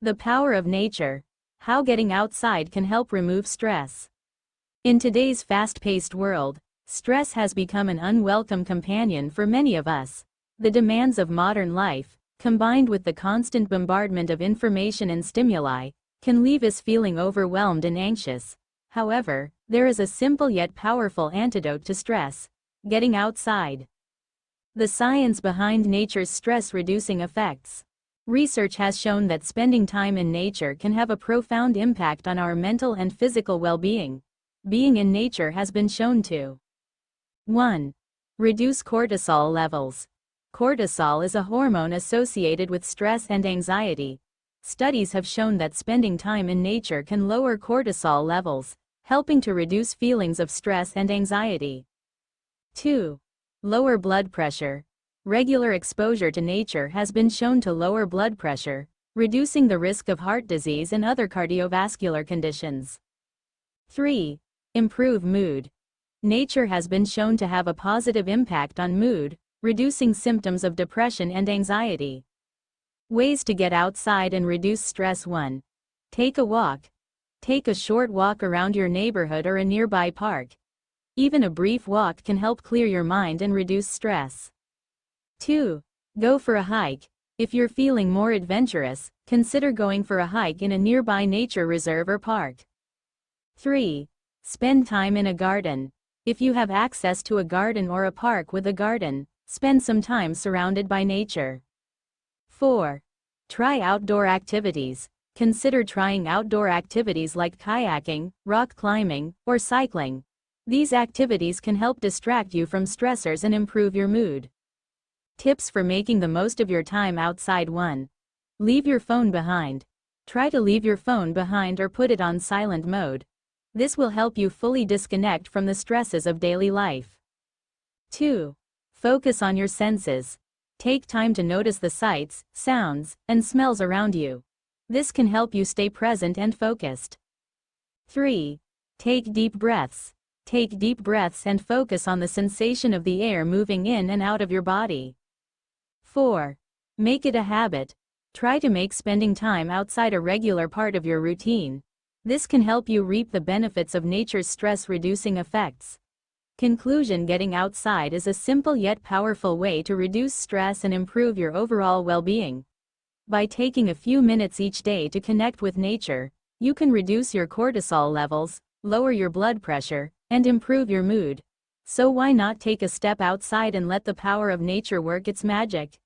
The power of nature. How getting outside can help remove stress. In today's fast-paced world, stress has become an unwelcome companion for many of us. The demands of modern life, combined with the constant bombardment of information and stimuli, can leave us feeling overwhelmed and anxious. However, there is a simple yet powerful antidote to stress: getting outside. The science behind nature's stress-reducing effects. Research has shown that spending time in nature can have a profound impact on our mental and physical well-being. Being in nature has been shown to 1. Reduce cortisol levels. Cortisol is a hormone associated with stress and anxiety. Studies have shown that spending time in nature can lower cortisol levels, helping to reduce feelings of stress and anxiety. 2. Lower blood pressure. Regular exposure to nature has been shown to lower blood pressure, reducing the risk of heart disease and other cardiovascular conditions. 3. Improve mood. Nature has been shown to have a positive impact on mood, reducing symptoms of depression and anxiety. Ways to get outside and reduce stress. 1. Take a walk. Take a short walk around your neighborhood or a nearby park. Even a brief walk can help clear your mind and reduce stress. 2. Go for a hike. If you're feeling more adventurous, consider going for a hike in a nearby nature reserve or park. 3. Spend time in a garden. If you have access to a garden or a park with a garden, spend some time surrounded by nature. 4. Try outdoor activities. Consider trying outdoor activities like kayaking, rock climbing, or cycling. These activities can help distract you from stressors and improve your mood. Tips for making the most of your time outside. 1. Leave your phone behind. Try to leave your phone behind or put it on silent mode. This will help you fully disconnect from the stresses of daily life. 2. Focus on your senses. Take time to notice the sights, sounds, and smells around you. This can help you stay present and focused. 3. Take deep breaths. Take deep breaths and focus on the sensation of the air moving in and out of your body. 4. Make it a habit. Try to make spending time outside a regular part of your routine. This can help you reap the benefits of nature's stress-reducing effects. Conclusion: getting outside is a simple yet powerful way to reduce stress and improve your overall well-being. By taking a few minutes each day to connect with nature, you can reduce your cortisol levels, lower your blood pressure, and improve your mood. So why not take a step outside and let the power of nature work its magic?